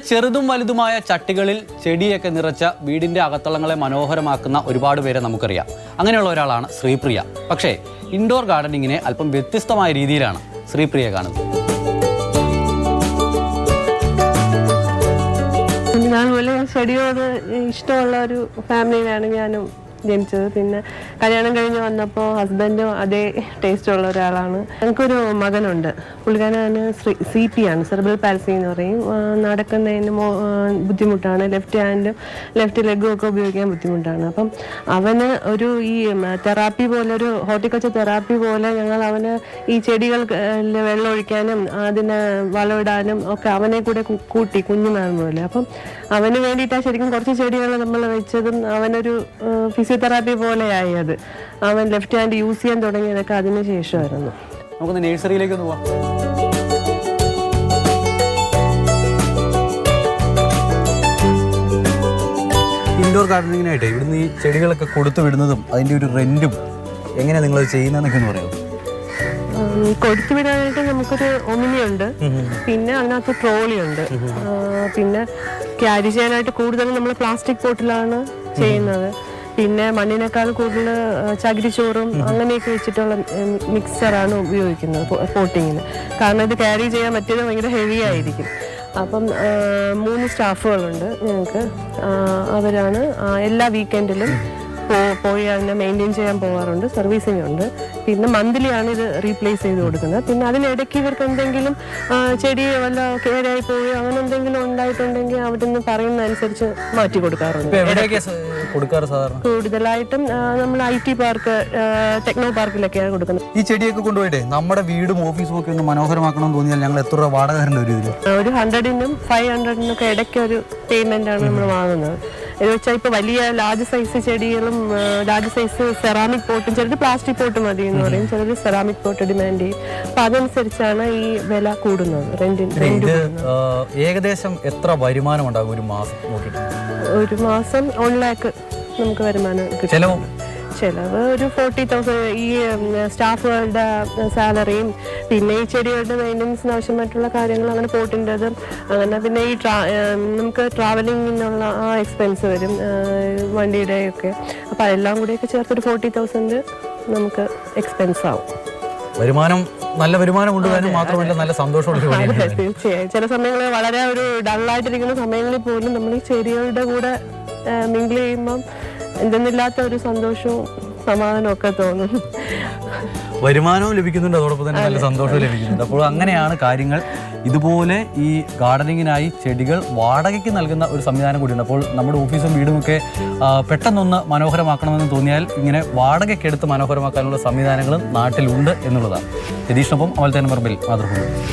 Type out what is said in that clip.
ചെറുതും വലുതുമായ ചട്ടികളിൽ ചെടിയൊക്കെ നിറച്ച വീടിൻ്റെ അകത്തളങ്ങളെ മനോഹരമാക്കുന്ന ഒരുപാട് പേരെ നമുക്കറിയാം. അങ്ങനെയുള്ള ഒരാളാണ് ശ്രീപ്രിയ. പക്ഷേ ഇൻഡോർ ഗാർഡനിങ്ങിനെ അല്പം വ്യത്യസ്തമായ രീതിയിലാണ് ശ്രീപ്രിയ കാണുന്നത്. ഞാൻ പോലെ ചെടിയോട് ഇഷ്ടമുള്ള ഒരു ഫാമിലിയിലാണ് ഞാനും ജനിച്ചത്. പിന്നെ കല്യാണം കഴിഞ്ഞ് വന്നപ്പോൾ ഹസ്ബൻഡും അതേ ടേസ്റ്റ് ഉള്ള ഒരാളാണ്. എനിക്കൊരു മകനുണ്ട്. പുള്ളിക്കാരന് CP ആണ്, സെറിബ്രൽ പാൽസി എന്ന് പറയും. നടക്കുന്നതിന് ബുദ്ധിമുട്ടാണ്. ലെഫ്റ്റ് ഹാൻഡും ലെഫ്റ്റ് ലെഗും ഒക്കെ ഉപയോഗിക്കാൻ ബുദ്ധിമുട്ടാണ്. അപ്പം അവന് ഒരു ഈ തെറാപ്പി പോലെ, ഒരു ഹോർട്ടിക്കൾച്ചർ തെറാപ്പി പോലെ ഞങ്ങൾ അവന് ഈ ചെടികൾ വെള്ളം ഒഴിക്കാനും അതിനെ വളമിടാനും ഒക്കെ അവനെ കൂടെ കൂട്ടി കുഞ്ഞുനാൾ പോലെ. അപ്പം അവന് വേണ്ടിയിട്ടാണ് ശരിക്കും കുറച്ച് ചെടികൾ നമ്മൾ വെച്ചതും അവനൊരു ഫിസിയോതെറാപ്പി പോലെയായി. അത് അവൻ ലെഫ്റ്റ് ഹാൻഡ് യൂസ് ചെയ്യാൻ തുടങ്ങിയതൊക്കെ അതിന് ശേഷമായിരുന്നു. നമുക്കൊന്ന് നഴ്സറിയിലേക്ക് ഒന്ന് പോവാം. ഇൻഡോർ ഗാർഡനിങ്ങിനായിട്ട് ഇവിടുന്ന് ഈ ചെടികളൊക്കെ കൊടുത്തു വിടുന്നതും അതിൻ്റെ ഒരു റെൻറ്റും എങ്ങനെയാണ് നിങ്ങൾ ചെയ്യുന്നതെന്നൊക്കെ ഒന്ന് പറയുമോ? കൊടുത്തു വിടാനായിട്ട് നമുക്കൊരു ഒമിനിയുണ്ട്, പിന്നെ അതിനകത്ത് ട്രോളിയുണ്ട്. പിന്നെ ക്യാരി ചെയ്യാനായിട്ട് കൂടുതലും നമ്മൾ പ്ലാസ്റ്റിക് പോട്ടിലാണ് ചെയ്യുന്നത്. പിന്നെ മണ്ണിനേക്കാൾ കൂടുതൽ ചകിരിച്ചോറും അങ്ങനെയൊക്കെ വെച്ചിട്ടുള്ള മിക്സറാണ് ഉപയോഗിക്കുന്നത് പോട്ടിങ്ങിന്. കാരണം ഇത് ക്യാരി ചെയ്യാൻ മറ്റേത് ഭയങ്കര ഹെവി ആയിരിക്കും. അപ്പം 3 സ്റ്റാഫുകളുണ്ട് ഞങ്ങൾക്ക്. അവരാണ് എല്ലാ വീക്കെൻഡിലും പോയി അതിനെ മെയിൻറ്റെയിൻ ചെയ്യാൻ പോകാറുണ്ട്. സർവീസിംഗ് ഉണ്ട്. പിന്നെ മന്ത്ലി ആണ് ഇത് റീപ്ലേസ് ചെയ്ത് കൊടുക്കുന്നത്. പിന്നെ അതിനിടയ്ക്ക് ഇവർക്ക് എന്തെങ്കിലും ചെടി വല്ല കേടായി പോയി അങ്ങനെ എന്തെങ്കിലും ഉണ്ടായിട്ടുണ്ടെങ്കിൽ അവിടെ നിന്ന് പറയുന്ന അനുസരിച്ച് മാറ്റി കൊടുക്കാറുണ്ട്. കൂടുതലായിട്ടും നമ്മൾ IT പാർക്ക്, ടെക്നോ പാർക്കിലൊക്കെയാണ് കൊടുക്കുന്നത്. ഈ ചെടിയൊക്കെ കൊണ്ടുപോയിട്ട് നമ്മുടെ വീടും ഓഫീസും ഒക്കെ ഒന്ന് മനോഹരമാക്കണം തോന്നിയാൽ ഞങ്ങൾ എത്ര രൂപ വാടക തരേണ്ട ഒരു 100-നും 500-നൊക്കെ ഇടയ്ക്ക് ഒരു പേയ്മെന്റ് ആണ് നമ്മൾ വാങ്ങുന്നത്. എന്ന് വെച്ചാൽ ഇപ്പോൾ വലിയ ലാർജ് സൈസ് ചെടികളും ലാർജ് സൈസ് സെറാമിക് പോട്ടും, ചിലർ പ്ലാസ്റ്റിക് പോട്ട് മതി എന്ന് പറയും, ചിലർ സെറാമിക് പോട്ട് ഡിമാൻഡ് ചെയ്യും. അപ്പം അതനുസരിച്ചാണ് ഈ വില കൂടുന്നത്. റെന്റ് ഏകദേശം എത്ര വരുമാനം ഉണ്ടാകും ഒരു മാസം നോക്കിയിട്ട്? ഒരു മാസം 1 lakh നമുക്ക് വരുമാനം കിട്ടും. ചിലവ് ഒരു 40,000. ഈ സ്റ്റാഫുകളുടെ സാലറിയും പിന്നെ ഈ ചെടികളുടെ മെയിൻ്റനൻസിന് ആവശ്യമായിട്ടുള്ള കാര്യങ്ങൾ, അങ്ങനെ പോട്ടിൻ്റെതും അങ്ങനെ. പിന്നെ ഈ നമുക്ക് ട്രാവലിങ്ങിനുള്ള ആ എക്സ്പെൻസ് വരും, വണ്ടിയുടെ ഒക്കെ. അപ്പം അതെല്ലാം കൂടെയൊക്കെ ചേർത്തൊരു 40,000 നമുക്ക് എക്സ്പെൻസ് ആവും. നല്ല വരുമാനം കൊണ്ടുവരാനും മാത്രമല്ല നല്ല സന്തോഷമുള്ള. തീർച്ചയായും ചില സമയങ്ങളിൽ വളരെ ഒരു ഡള്ളായിട്ടിരിക്കുന്ന സമയങ്ങളിൽ പോലും നമ്മൾ ഈ ചെടികളുടെ കൂടെ മിങ്കിൾ ചെയ്യുമ്പം എന്തെന്നില്ലാത്ത ഒരു സന്തോഷവും സമാധാനവും ഒക്കെ തോന്നും. വരുമാനവും ലഭിക്കുന്നുണ്ട്, അതോടൊപ്പം തന്നെ നല്ല സന്തോഷവും ലഭിക്കുന്നുണ്ട്. അപ്പോൾ അങ്ങനെയാണ് കാര്യങ്ങൾ. ഇതുപോലെ ഈ ഗാർഡനിങ്ങിനായി ചെടികൾ വാടകയ്ക്ക് നൽകുന്ന ഒരു സംവിധാനം കൂടിയുണ്ട്. അപ്പോൾ നമ്മുടെ ഓഫീസും വീടുമൊക്കെ പെട്ടെന്നൊന്ന് മനോഹരമാക്കണമെന്ന് തോന്നിയാൽ ഇങ്ങനെ വാടകയ്ക്കെടുത്ത് മനോഹരമാക്കാനുള്ള സംവിധാനങ്ങളും നാട്ടിലുണ്ട് എന്നുള്ളതാണ്. രതീഷിനൊപ്പം അമൽ തേനമർബിൽ, മാതൃഭൂമി.